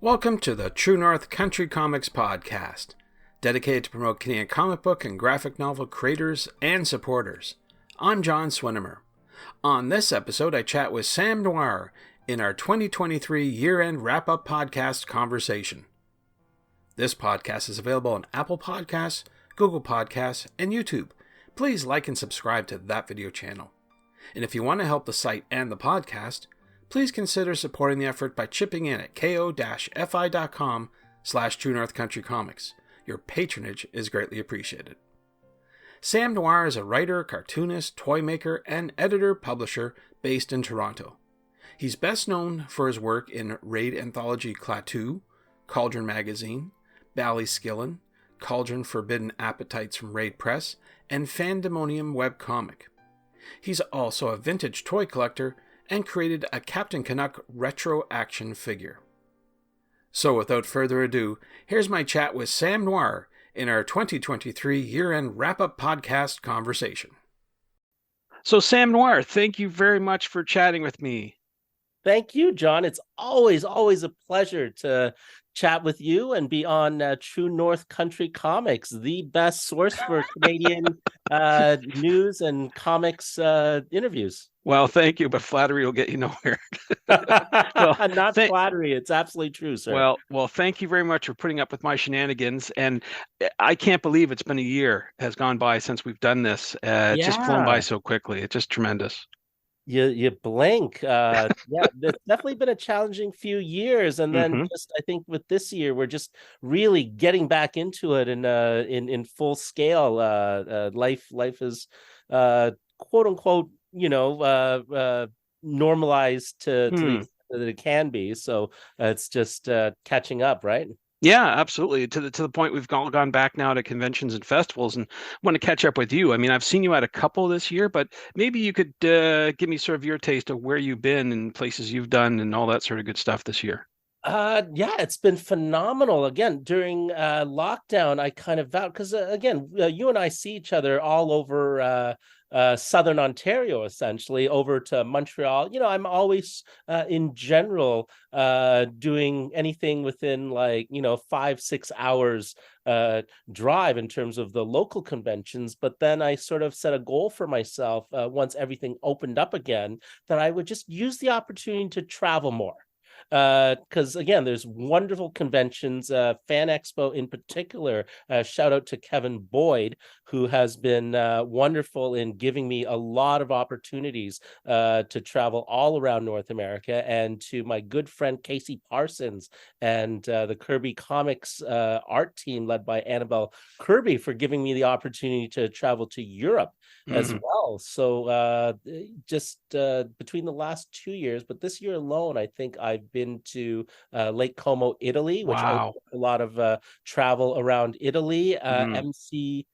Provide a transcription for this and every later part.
Welcome to the True North Country Comics Podcast, dedicated to promote Canadian comic book and graphic novel creators and supporters. I'm John Swinimer. On this episode, I chat with Sam Noir in our 2023 year-end wrap-up podcast conversation. This podcast is available on Apple Podcasts, Google Podcasts, and YouTube. Please like and subscribe to that video channel. And if you want to help the site and the podcast, please consider supporting the effort by chipping in at ko-fi.com/True North Country Comics. Your patronage is greatly appreciated. Sam Noir is a writer, cartoonist, toy maker, and editor-publisher based in Toronto. He's best known for his work in Raid Anthology Klaatu, Cauldron Magazine, Ballyskillin, Cauldron Forbidden Appetites from Raid Press, and Fandemonium webcomic. He's also a vintage toy collector and created a Captain Canuck retro action figure. So without further ado, here's my chat with Sam Noir in our 2023 year-end wrap-up podcast conversation. So Sam Noir, thank you very much for chatting with me. Thank you, John. It's always a pleasure to chat with you and be on True North Country Comics, the best source for Canadian news and comics interviews. Well, thank you, but flattery will get you nowhere. Not flattery. It's absolutely true, sir. Well, thank you very much for putting up with my shenanigans. And I can't believe it's been a year has gone by since we've done this. It's just flown by so quickly. It's just tremendous. You blink. It's definitely been a challenging few years, and then just I think with this year we're just really getting back into it in full scale. Life is quote unquote normalized to the extent that it can be. So it's just catching up, right? Yeah, absolutely. To the point we've all gone back now to conventions and festivals, and want to catch up with you. I mean, I've seen you at a couple this year, but maybe you could give me sort of your taste of where you've been and places you've done and all that sort of good stuff this year. It's been phenomenal. Again, during lockdown, I kind of vowed, because again, you and I see each other all over Southern Ontario, essentially, over to Montreal. I'm always in general doing anything within 5-6 hours drive in terms of the local conventions. But then I sort of set a goal for myself once everything opened up again, that I would just use the opportunity to travel more. Because again, there's wonderful conventions, Fan Expo in particular. Shout out to Kevin Boyd, who has been wonderful in giving me a lot of opportunities to travel all around North America, and to my good friend Casey Parsons and the Kirby Comics art team led by Annabelle Kirby for giving me the opportunity to travel to Europe as well. So just between the last 2 years, but this year alone, I think I've been to Lake Como, Italy, which a lot of travel around Italy. MC,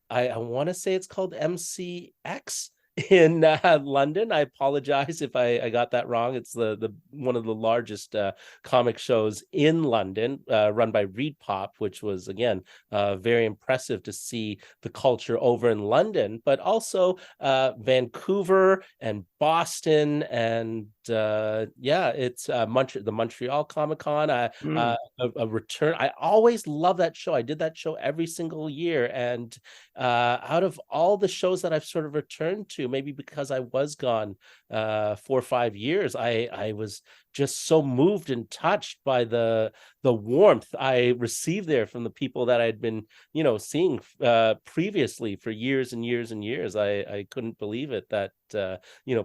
I want to say it's called MCX in London. I apologize if I got that wrong. It's the one of the largest comic shows in London, run by Reed Pop, which was again very impressive to see the culture over in London, but also Vancouver and Boston, and it's the Montreal Comic Con. A return. I always love that show. I did that show every single year, and out of all the shows that I've sort of returned to, maybe because I was gone 4 or 5 years, I was just so moved and touched by the warmth I received there from the people that I'd been seeing previously for years and years and years. I couldn't believe it that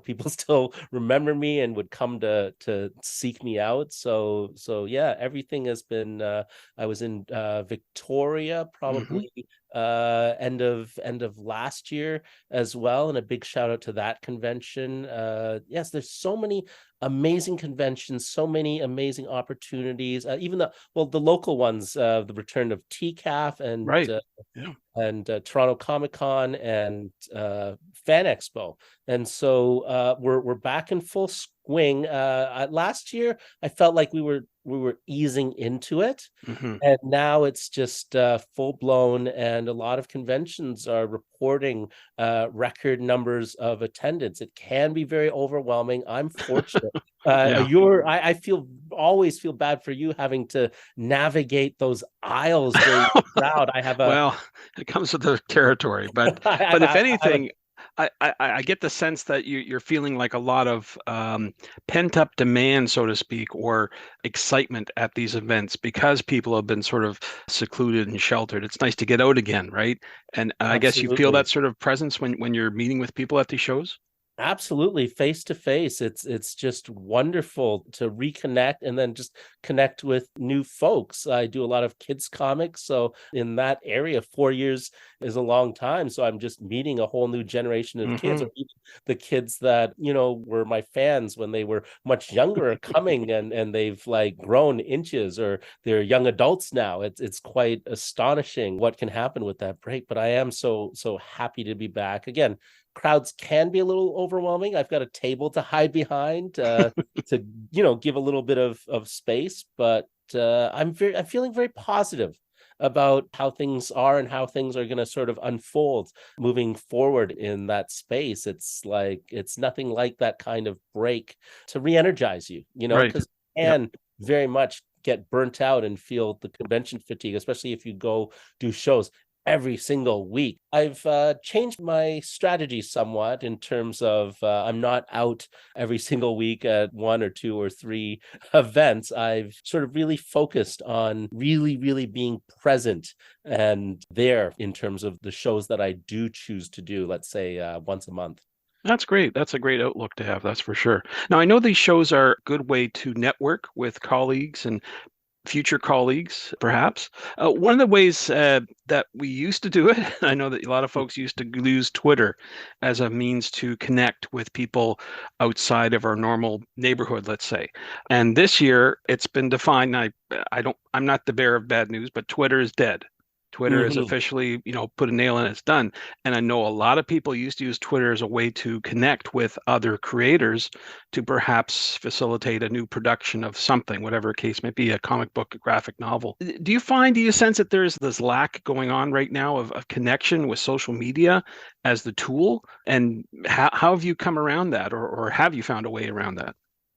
people still remember me and would come to seek me out. So yeah, everything has been I was in Victoria probably end of last year as well, and a big shout out to that convention. Yes, there's so many amazing conventions, so many amazing opportunities, even the local ones, the return of TCAF and Toronto Comic Con and Fan Expo. And so we're back in full swing. Last year I felt like we were easing into it, and now it's just full blown, and a lot of conventions are reporting record numbers of attendance. It can be very overwhelming. I'm fortunate. I feel always feel bad for you having to navigate those aisles during the crowd. I have a, Well, it comes with the territory, but if I have a anything, I get the sense that you're feeling like a lot of pent up demand, so to speak, or excitement at these events because people have been sort of secluded and sheltered. It's nice to get out again, right? And I guess you feel that absolutely. sort of presence when you're meeting with people at these shows. Absolutely, face to face. It's just wonderful to reconnect and then just connect with new folks. I do a lot of kids comics, so in that area, 4 years is a long time. So I'm just meeting a whole new generation of kids, or Hmm. even the kids that were my fans when they were much younger are coming, and they've like grown inches, or they're young adults now. It's quite astonishing what can happen with that break. But I am so happy to be back again. Crowds can be a little overwhelming. I've got a table to hide behind to give a little bit of space, but I'm feeling very positive about how things are and how things are going to sort of unfold moving forward in that space. It's like it's nothing like that kind of break to re-energize you, Right. because you Yep. can very much get burnt out and feel the convention fatigue, especially if you go do shows every single week. I've changed my strategy somewhat in terms of I'm not out every single week at one or two or three events. I've sort of really focused on really being present and there in terms of the shows that I do choose to do, let's say once a month. That's great. That's a great outlook to have, that's for sure. Now, I know these shows are a good way to network with colleagues and future colleagues, perhaps. One of the ways that we used to do it, I know that a lot of folks used to use Twitter as a means to connect with people outside of our normal neighborhood, let's say. And this year, it's been defined. I'm not the bearer of bad news, but Twitter is dead. Twitter is Mhm. officially, put a nail in it, it's done. And I know a lot of people used to use Twitter as a way to connect with other creators to perhaps facilitate a new production of something, whatever case may be, a comic book, a graphic novel. Do you sense that there's this lack going on right now of connection with social media as the tool? And how have you come around that, or have you found a way around that?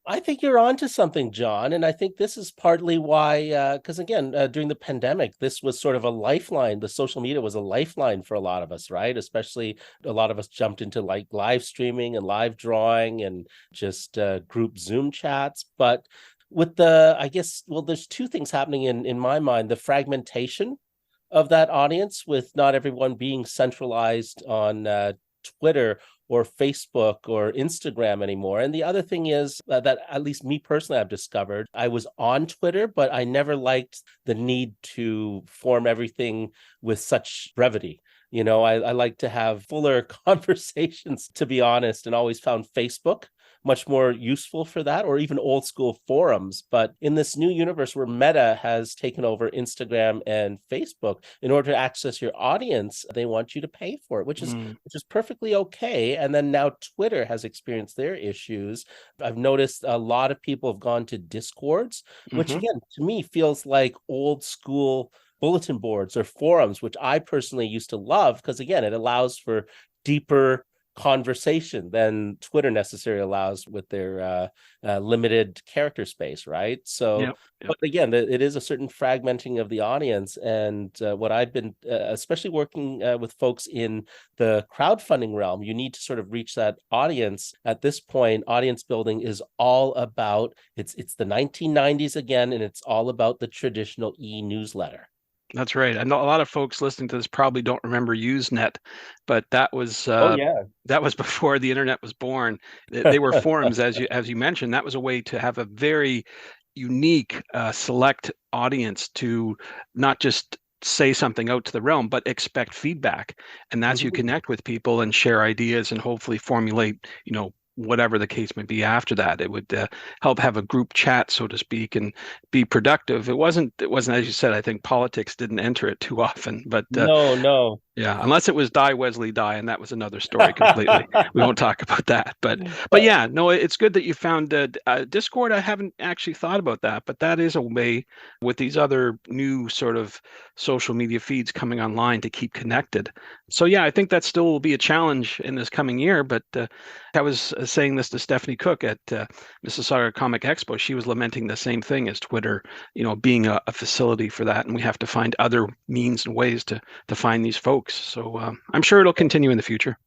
I think you're onto something, John. And I think this is partly why, because again, during the pandemic, this was sort of a lifeline. The social media was a lifeline for a lot of us, right? Especially a lot of us jumped into like live streaming and live drawing and just group Zoom chats. But with I guess, well, there's two things happening in my mind: the fragmentation of that audience, with not everyone being centralized on Twitter or Facebook or Instagram anymore. And the other thing is that, at least me personally, I've discovered I was on Twitter, but I never liked the need to form everything with such brevity. I like to have fuller conversations, to be honest, and always found Facebook much more useful for that, or even old school forums. But in this new universe where Meta has taken over Instagram and Facebook, in order to access your audience, they want you to pay for it, Mm, which is perfectly okay. And then now Twitter has experienced their issues. I've noticed a lot of people have gone to Discords, which hmm. again to me feels like old school bulletin boards or forums, which I personally used to love because again, it allows for deeper conversation than Twitter necessarily allows with their limited character space, right? So, Yep. Yep. but again, it is a certain fragmenting of the audience, and what I've been, especially working with folks in the crowdfunding realm, you need to sort of reach that audience. At this point, audience building is all about it's the 1990s again, and it's all about the traditional e-newsletter. That's right. I know a lot of folks listening to this probably don't remember Usenet, but Oh yeah. that was before the internet was born. They were forums, as you mentioned. That was a way to have a very unique, select audience to not just say something out to the realm, but expect feedback. And that's you Mhm. connect with people and share ideas and hopefully formulate, whatever the case may be after that. It would help have a group chat, so to speak, and be productive. It wasn't, as you said, I think politics didn't enter it too often, but No, no. Yeah, unless it was Die Wesley Die, and that was another story completely. We won't talk about that. But yeah, no, it's good that you found Discord. I haven't actually thought about that, but that is a way with these other new sort of social media feeds coming online to keep connected. So yeah, I think that still will be a challenge in this coming year. But I was saying this to Stephanie Cook at Mississauga Comic Expo. She was lamenting the same thing as Twitter, being a facility for that, and we have to find other means and ways to find these folks. So I'm sure it'll continue in the future.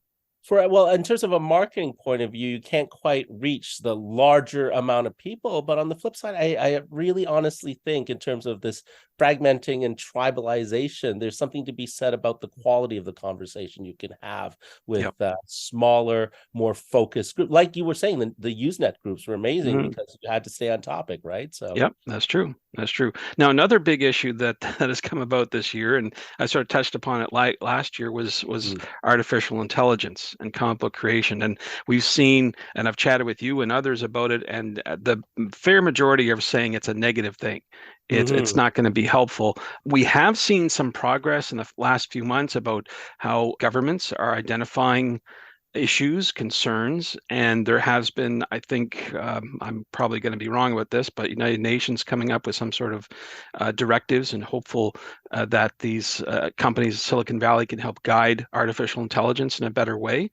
Well, in terms of a marketing point of view, you can't quite reach the larger amount of people. But on the flip side, I really honestly think in terms of this fragmenting and tribalization, there's something to be said about the quality of the conversation you can have with Yep. smaller, more focused group. Like you were saying, the Usenet groups were amazing Mhm. because you had to stay on topic, right? So Yep, that's true. That's true. Now, another big issue that that has come about this year, and I sort of touched upon it last year, was mm, artificial intelligence and comic book creation. And we've seen, and I've chatted with you and others about it, and the fair majority are saying it's a negative thing. It's mhm. not going to be helpful. We have seen some progress in the last few months about how governments are identifying issues, concerns, and there has been, I think, I'm probably going to be wrong about this, but United Nations coming up with some sort of directives and hopeful that these companies, Silicon Valley, can help guide artificial intelligence in a better way.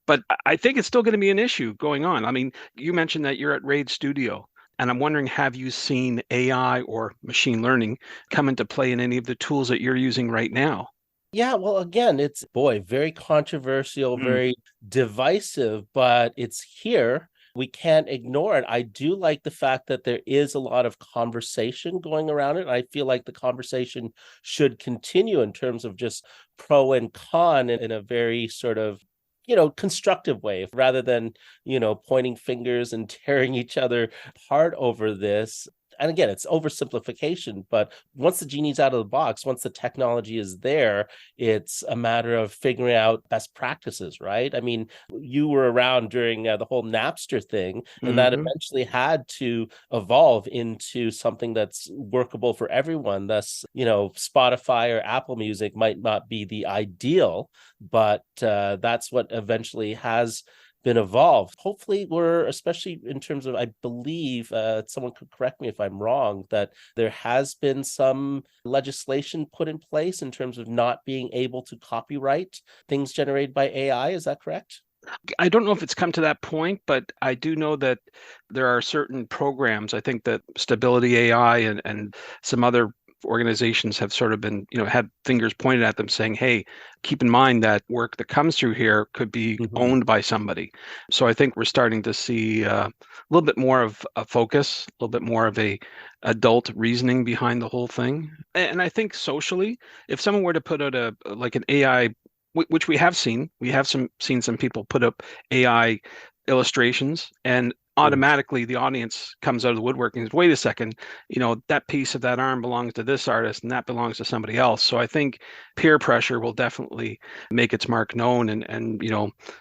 But I think it's still going to be an issue going on. I mean, you mentioned that you're at Raid Studio. And I'm wondering, have you seen AI or machine learning come into play in any of the tools that you're using right now? Yeah, well, again, it's very controversial, Mm, very divisive, but it's here. We can't ignore it. I do like the fact that there is a lot of conversation going around it. I feel like the conversation should continue in terms of just pro and con in a very sort of constructive way rather than, pointing fingers and tearing each other apart over this. And again, it's oversimplification, but once the genie's out of the box, once the technology is there, it's a matter of figuring out best practices, right? I mean, you were around during the whole Napster thing, and that hmm eventually had to evolve into something that's workable for everyone. Thus, Spotify or Apple Music might not be the ideal, but that's what eventually has been evolved. Hopefully, we're especially in terms of, I believe, someone could correct me if I'm wrong, that there has been some legislation put in place in terms of not being able to copyright things generated by AI. Is that correct? I don't know if it's come to that point, but I do know that there are certain programs. I think that Stability AI and some other organizations have sort of been, had fingers pointed at them saying, hey, keep in mind that work that comes through here could be Mhm. owned by somebody. So I think we're starting to see a little bit more of a focus, a little bit more of a adult reasoning behind the whole thing. And I think socially, if someone were to put out a like an AI, which we have seen. We have seen some people put up AI illustrations, and Mm. automatically the audience comes out of the woodwork and says, "Wait a second, that piece of that arm belongs to this artist, and that belongs to somebody else." So I think peer pressure will definitely make its mark known, and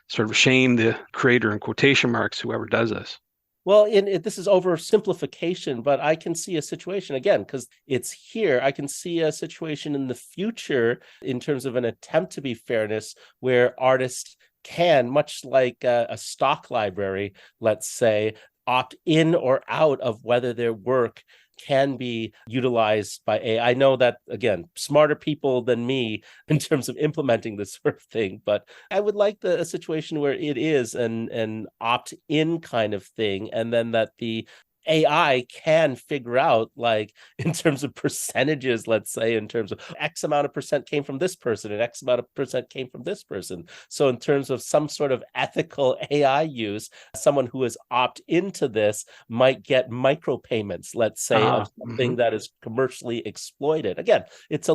sort of shame the creator in quotation marks whoever does this. Well, this is oversimplification, but I can see a situation again because it's here. I can see a situation in the future in terms of an attempt to be fairness where artists can, much like a stock library, let's say, opt in or out of whether their work can be utilized by AI. I know that, again, smarter people than me in terms of implementing this sort of thing, but I would like a situation where it is an opt in kind of thing, and then that the AI can figure out, like, in terms of percentages, let's say, in terms of X amount of percent came from this person and X amount of percent came from this person. So, in terms of some sort of ethical AI use, someone who is opt into this might get micropayments, let's say, of Hmm something that is commercially exploited. Again, it's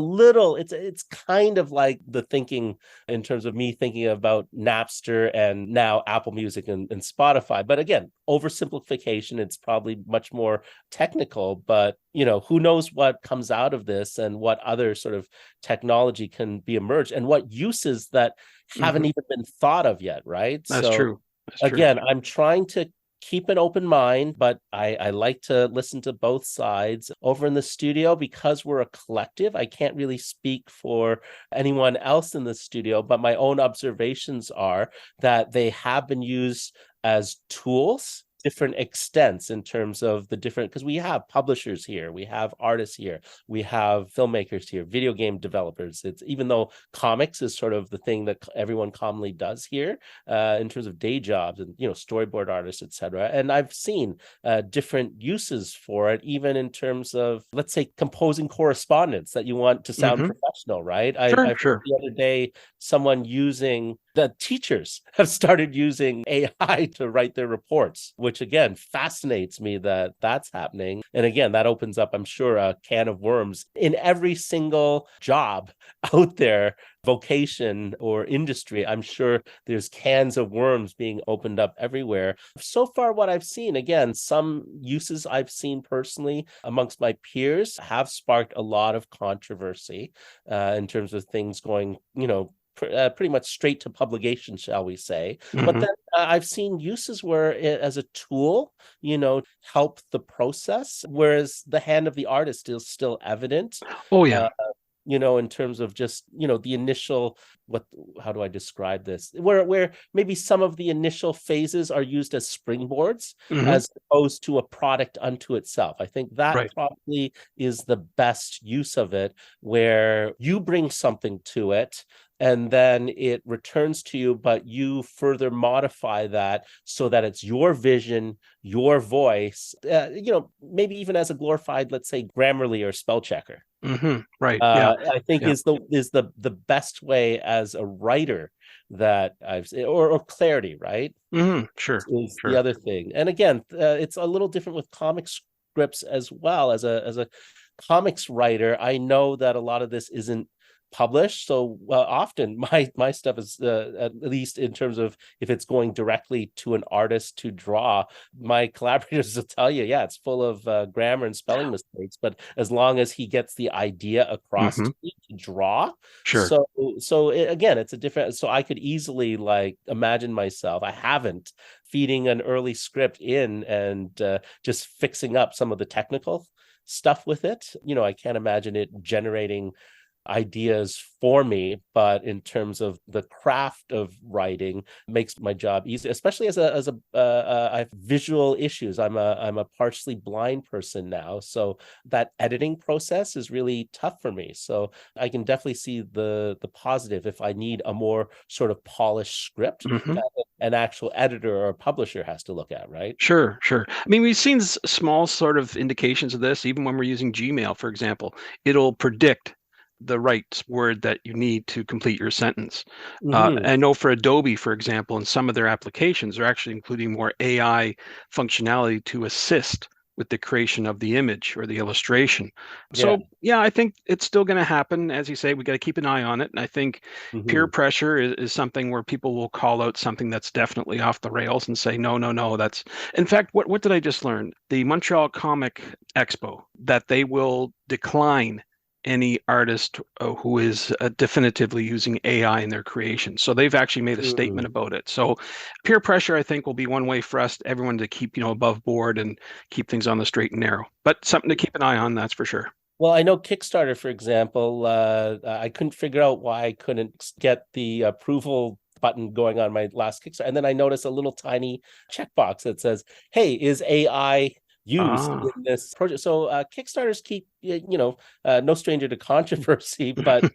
kind of like the thinking in terms of me thinking about Napster and now Apple Music and Spotify. But again, oversimplification, it's probably much more technical, but who knows what comes out of this and what other sort of technology can be emerged and what uses that haven't hmm even been thought of yet, right? That's So true. That's true. again, I'm trying to keep an open mind, but I like to listen to both sides. Over in the studio, because we're a collective, I can't really speak for anyone else in the studio, but my own observations are that they have been used as tools, different extents in terms of the different, because we have publishers here, we have artists here, we have filmmakers here, video game developers. It's, even though comics is sort of the thing that everyone commonly does here, in terms of day jobs and, you know, storyboard artists, etc. And I've seen different uses for it, even in terms of, let's say, composing correspondence that you want to sound professional, right? I've heard the other day someone using, the teachers have started using AI to write their reports, which again fascinates me that that's happening. And again, that opens up, I'm sure, a can of worms in every single job out there, vocation or industry. I'm sure there's cans of worms being opened up everywhere. So far, what I've seen, again, some uses I've seen personally amongst my peers have sparked a lot of controversy in terms of things going, you know, pretty much straight to publication, shall we say. But then I've seen uses where it, as a tool, you know, help the process, whereas the hand of the artist is still evident. Oh, yeah. You know, in terms of just, you know, the initial, what, how do I describe this? Where maybe some of the initial phases are used as springboards as opposed to a product unto itself. I think that probably is the best use of it, where you bring something to it and then it returns to you, but you further modify that so that it's your vision, your voice, you know, maybe even as a glorified, let's say, Grammarly or spell checker. Right. Yeah. I think is the best way as a writer that I've, or clarity, right? Sure. Is the other thing. And again, it's a little different with comic scripts as well. As a comics writer, I know that a lot of this isn't published, so often my stuff is, at least in terms of if it's going directly to an artist to draw, my collaborators will tell you, yeah, it's full of grammar and spelling mistakes, but as long as he gets the idea across to me to draw, so again, it's a different, so I could easily like imagine myself, I haven't, feeding an early script in and just fixing up some of the technical stuff with it. You know, I can't imagine it generating ideas for me, but in terms of the craft of writing, makes my job easy, especially as a I have visual issues. I'm a partially blind person now, so that editing process is really tough for me. So I can definitely see the positive if I need a more sort of polished script that an actual editor or publisher has to look at, right? Sure. I mean, we've seen small sort of indications of this, even when we're using Gmail, for example. It'll predict the right word that you need to complete your sentence. I know for Adobe, for example, in some of their applications, they're actually including more AI functionality to assist with the creation of the image or the illustration. So yeah, I think it's still going to happen. As you say, we got to keep an eye on it. And I think peer pressure is something where people will call out something that's definitely off the rails and say, no, that's, in fact, what did I just learn? The Montreal Comic Expo, that they will decline any artist who is definitively using AI in their creation. So they've actually made a statement about it. So peer pressure, I think, will be one way for us, everyone, to keep, above board and keep things on the straight and narrow. But something to keep an eye on, that's for sure. Well, I know Kickstarter, for example, I couldn't figure out why I couldn't get the approval button going on my last Kickstarter. And then I noticed a little tiny checkbox that says, hey, is AI used in this project? So Kickstarters keep, no stranger to controversy, but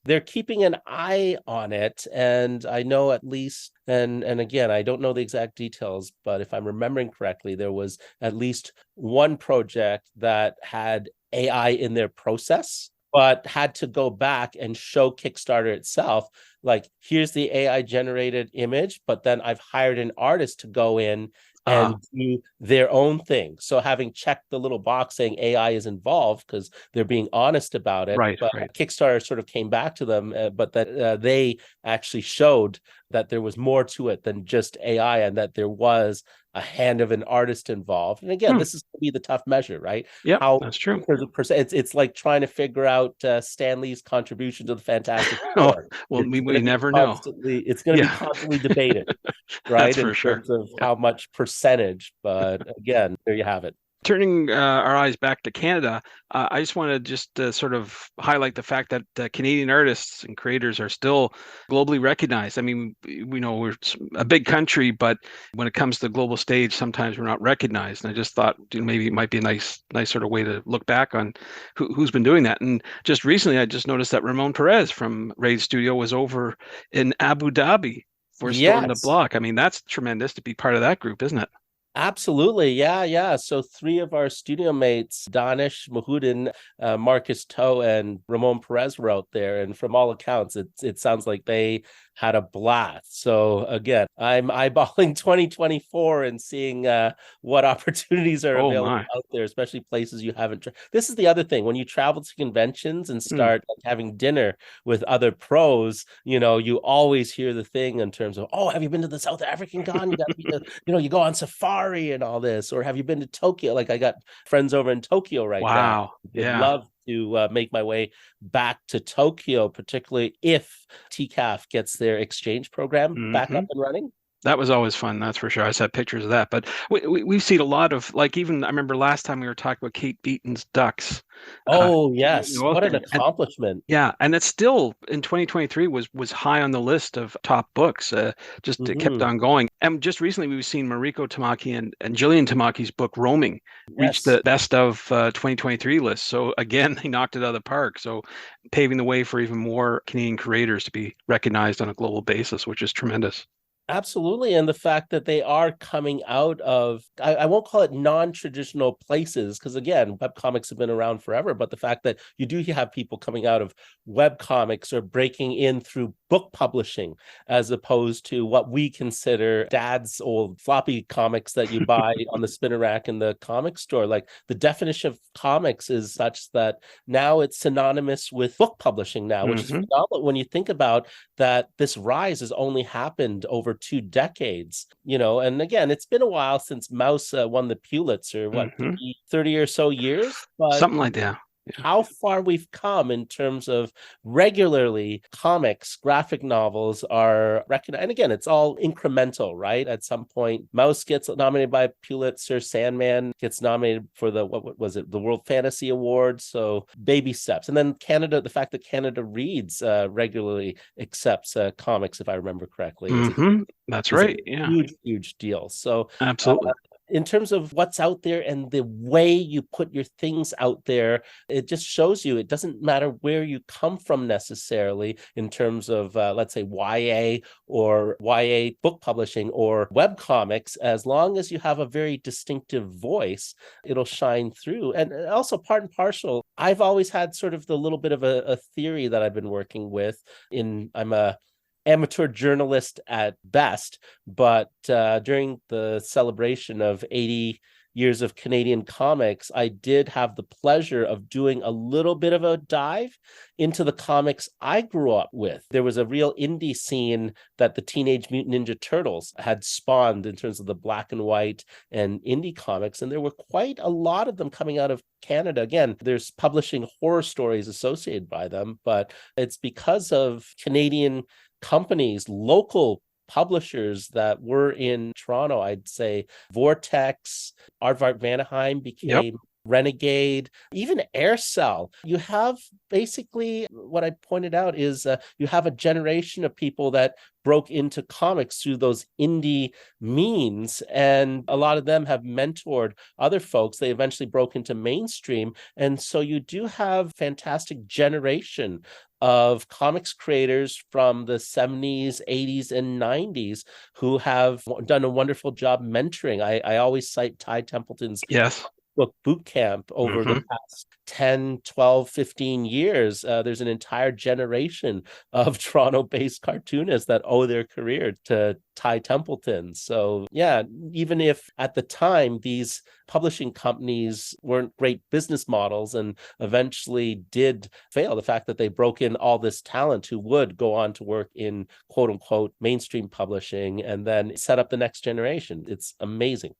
they're keeping an eye on it. And I know at least, and again, I don't know the exact details, but if I'm remembering correctly, there was at least one project that had AI in their process, but had to go back and show Kickstarter itself, like, here's the AI generated image, but then I've hired an artist to go in and do their own thing. So having checked the little box saying AI is involved because they're being honest about it, but Kickstarter sort of came back to them, but that they actually showed that there was more to it than just AI and that there was a hand of an artist involved. And again, this is going to be the tough measure, right? Yeah, that's true. It's like trying to figure out Stan Lee's contribution to the Fantastic Four. Well, we never know. It's going to be constantly debated. right? That's In for sure. terms of Yeah. how much percentage. But again, there you have it. Turning our eyes back to Canada, I just want to just sort of highlight the fact that Canadian artists and creators are still globally recognized. I mean, we know we're a big country, but when it comes to the global stage, sometimes we're not recognized. And I just thought, maybe it might be a nice sort of way to look back on who's been doing that. And just recently, I just noticed that Ramon Perez from Raid Studio was over in Abu Dhabi for Storm the Yes. Block. I mean, that's tremendous to be part of that group, isn't it? Absolutely. Yeah, yeah. So three of our studio mates, Danish, Mahudin, Marcus Toe, and Ramon Perez were out there. And from all accounts, it sounds like they had a blast. So again, I'm eyeballing 2024 and seeing what opportunities are Oh available my. out there, especially places you haven't. This is the other thing. When you travel to conventions and Mm. start like, having dinner with other pros, you always hear the thing in terms of, oh, have you been to the South African con? You got to be the, you go on safari and all this, or have you been to Tokyo? Like I got friends over in Tokyo right now. Wow. Would Yeah. love to make my way back to Tokyo, particularly if TCAF gets their exchange program back Hmm. up and running. That was always fun, that's for sure. I saw pictures of that. But we've seen a lot of, like, even I remember last time we were talking about Kate Beaton's Ducks. Uh, Oh, yes. What an and accomplishment. yeah, and it's still in 2023 was high on the list of top books. Just it kept Mm-hmm. on going. And just recently we've seen Mariko Tamaki and Jillian Tamaki's book Roaming reach Yes. the best of 2023 list. So again, they knocked it out of the park. So paving the way for even more Canadian creators to be recognized on a global basis, which is tremendous. Absolutely. And the fact that they are coming out of, I won't call it non-traditional places, because again, webcomics have been around forever, but the fact that you do have people coming out of webcomics or breaking in through book publishing, as opposed to what we consider dad's old floppy comics that you buy on the spinner rack in the comic store. Like the definition of comics is such that now it's synonymous with book publishing now, which is Hmm. phenomenal when you think about that this rise has only happened over 2 decades, and again, it's been a while since Mouse won the Pulitzer, what, Hmm. 30 or so years, but Something like that. Yeah. how far we've come in terms of regularly comics, graphic novels are recognized. And again, it's all incremental, right? At some point, Mouse gets nominated by Pulitzer, Sandman gets nominated for the, what was it, the World Fantasy Award. So baby steps. And then Canada, the fact that Canada Reads regularly accepts comics, if I remember correctly, Hmm. That's is a right. Yeah, huge, huge deal. So absolutely. in terms of what's out there and the way you put your things out there, it just shows you it doesn't matter where you come from necessarily in terms of, let's say, YA or YA book publishing or web comics. As long as you have a very distinctive voice, it'll shine through. And also, part and parcel, I've always had sort of the little bit of a theory that I've been working with. I'm a amateur journalist at best, but during the celebration of 80 years of Canadian comics, I did have the pleasure of doing a little bit of a dive into the comics I grew up with. There was a real indie scene that the Teenage Mutant Ninja Turtles had spawned in terms of the black and white and indie comics, and there were quite a lot of them coming out of Canada. Again, there's publishing horror stories associated by them, but it's because of Canadian companies, local publishers that were in Toronto. I'd say Vortex, Aardvark Vanaheim Yep. became Renegade, even Aircell. You have basically what I pointed out is you have a generation of people that broke into comics through those indie means, and a lot of them have mentored other folks. They eventually broke into mainstream, and so you do have fantastic generation of comics creators from the 70s, 80s, and 90s who have done a wonderful job mentoring. I always cite Ty Templeton's Yes. book boot camp over the Hmm. past 10, 12, 15 years. There's an entire generation of Toronto-based cartoonists that owe their career to Ty Templeton. So yeah, even if at the time these publishing companies weren't great business models and eventually did fail, the fact that they broke in all this talent who would go on to work in quote unquote mainstream publishing and then set up the next generation. It's amazing.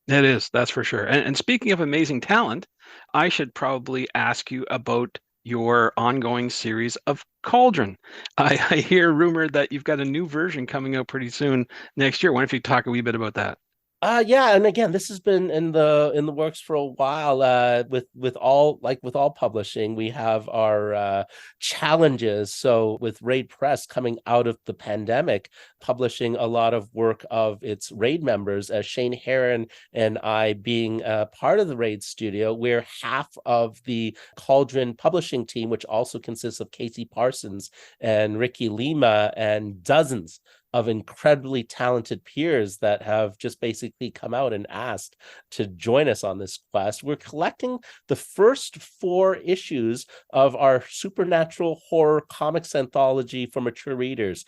It is, that's for sure. And speaking of amazing talent, I should probably ask you about your ongoing series of Cauldron. I hear rumored that you've got a new version coming out pretty soon next year. Why don't you talk a wee bit about that? Yeah, and again, this has been in the works for a while. With all publishing, we have our challenges. So with Raid Press coming out of the pandemic, publishing a lot of work of its Raid members, Shane Heron and I being part of the Raid studio, we're half of the Cauldron publishing team, which also consists of Casey Parsons and Ricky Lima and dozens of incredibly talented peers that have just basically come out and asked to join us on this quest. We're collecting the first 4 issues of our supernatural horror comics anthology for mature readers,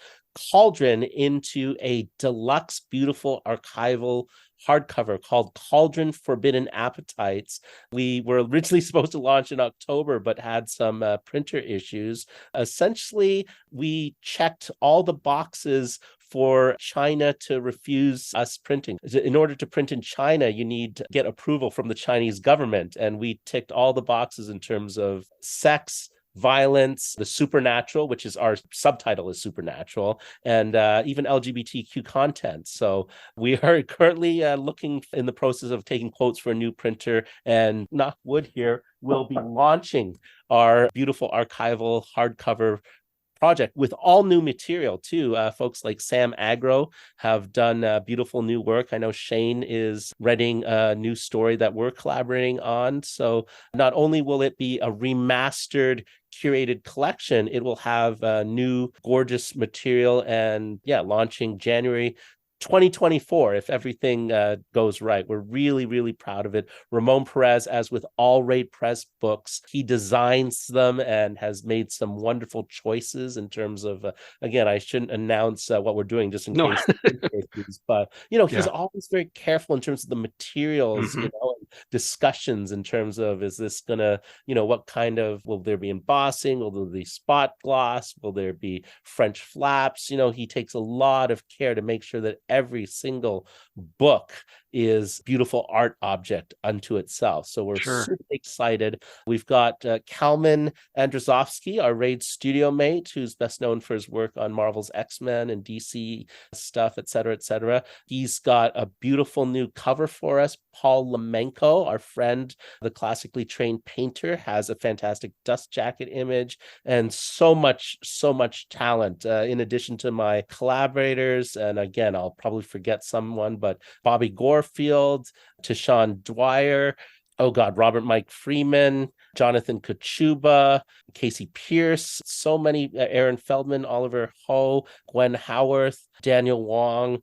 Cauldron, into a deluxe, beautiful archival hardcover called Cauldron Forbidden Appetites. We were originally supposed to launch in October, but had some printer issues. Essentially, we checked all the boxes for China to refuse us printing. In order to print in China, you need to get approval from the Chinese government. And we ticked all the boxes in terms of sex, violence, the supernatural, which is our subtitle is supernatural, and even LGBTQ content. So we are currently looking in the process of taking quotes for a new printer, and knock wood here, we'll be launching our beautiful archival hardcover project with all new material too. Folks like Sam Agro have done beautiful new work. I know Shane is writing a new story that we're collaborating on. So not only will it be a remastered, curated collection, it will have new gorgeous material, and launching January 2024 if everything goes right. We're really, really proud of it. Ramon Perez, as with all Raid Press books, he designs them and has made some wonderful choices in terms of again, I shouldn't announce what we're doing just in No. case but he's Yeah. always very careful in terms of the materials, Mhm. and discussions in terms of, is this gonna, what kind of, will there be embossing, will there be spot gloss, will there be French flaps? He takes a lot of care to make sure that every single book is beautiful art object unto itself. So we're Sure. super excited. We've got Kalman Andrzejowski, our Raid studio mate, who's best known for his work on Marvel's X-Men and DC stuff, et cetera, et cetera. He's got a beautiful new cover for us. Paul Lamenko, our friend, the classically trained painter, has a fantastic dust jacket image, and so much talent. In addition to my collaborators, and again, I'll probably forget someone, but Bobby Gorefield, Tashawn Dwyer, oh God, Robert Mike Freeman, Jonathan Kachuba, Casey Pierce, so many, Aaron Feldman, Oliver Ho, Gwen Howarth, Daniel Wong.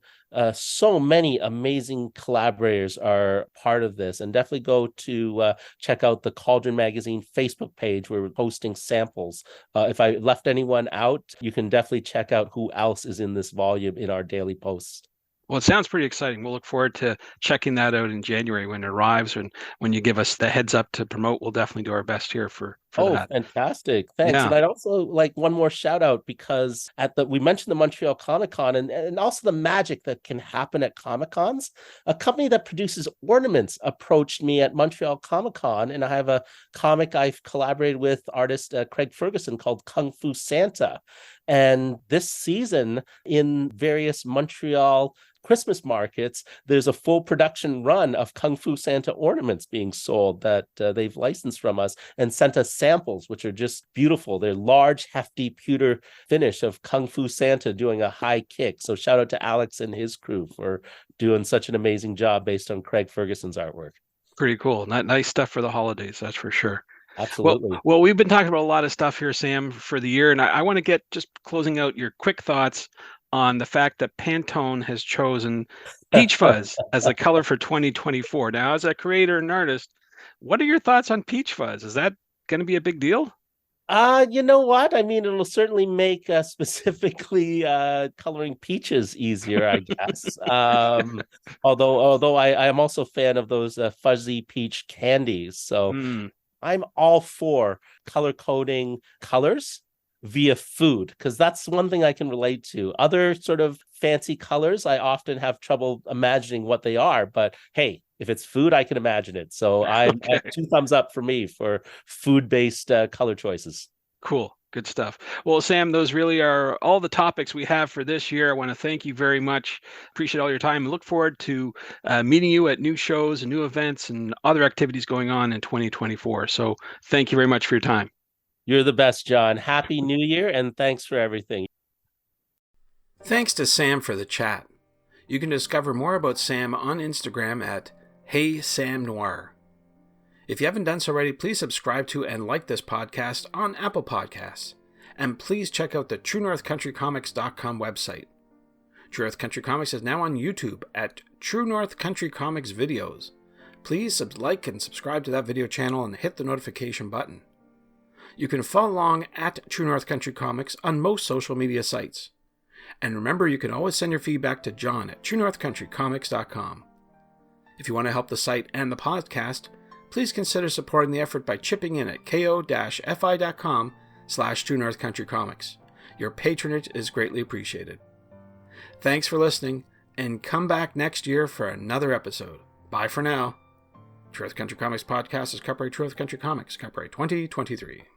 So many amazing collaborators are part of this, and definitely go to check out the Cauldron Magazine Facebook page where we're posting samples. If I left anyone out, you can definitely check out who else is in this volume in our daily posts. Well, it sounds pretty exciting. We'll look forward to checking that out in January when it arrives, and when you give us the heads up to promote, we'll definitely do our best here for Oh, that. fantastic. Thanks. Yeah. And I'd also like one more shout out, because we mentioned the Montreal Comic Con, and also the magic that can happen at Comic Cons. A company that produces ornaments approached me at Montreal Comic Con, and I have a comic I've collaborated with artist Craig Ferguson called Kung Fu Santa. And this season, in various Montreal Christmas markets, there's a full production run of Kung Fu Santa ornaments being sold that they've licensed from us, and sent us samples, which are just beautiful. They're large, hefty pewter finish of Kung Fu Santa doing a high kick. So shout out to Alex and his crew for doing such an amazing job based on Craig Ferguson's artwork. Pretty cool. Nice stuff for the holidays, that's for sure. Well, Absolutely. well, we've been talking about a lot of stuff here, Sam, for the year, and I want to get just closing out your quick thoughts on the fact that Pantone has chosen peach fuzz as the color for 2024. Now, as a creator and artist, what are your thoughts on peach fuzz? Is that going to be a big deal? You know what? I mean, it'll certainly make specifically coloring peaches easier, I guess. Although I am also a fan of those fuzzy peach candies. So Mm, I'm all for color coding colors via food, because that's one thing I can relate to. Other sort of fancy colors, I often have trouble imagining what they are. But hey, if it's food, I can imagine it. So I Okay. have 2 thumbs up for me for food-based color choices. Cool. Good stuff. Well, Sam, those really are all the topics we have for this year. I want to thank you very much. Appreciate all your time and look forward to meeting you at new shows and new events and other activities going on in 2024. So thank you very much for your time. You're the best, John. Happy New Year, and thanks for everything. Thanks to Sam for the chat. You can discover more about Sam on Instagram at Hey Sam Noir. If you haven't done so already, please subscribe to and like this podcast on Apple Podcasts. And please check out the TrueNorthCountryComics.com website. True North Country Comics is now on YouTube at True North Country Comics Videos. Please like and subscribe to that video channel and hit the notification button. You can follow along at True North Country Comics on most social media sites. And remember, you can always send your feedback to John at TrueNorthCountryComics.com. If you want to help the site and the podcast, please consider supporting the effort by chipping in at ko-fi.com/True North Country Comics. Your patronage is greatly appreciated. Thanks for listening, and come back next year for another episode. Bye for now. True North Country Comics Podcast is copyright True North Country Comics, copyright 2023.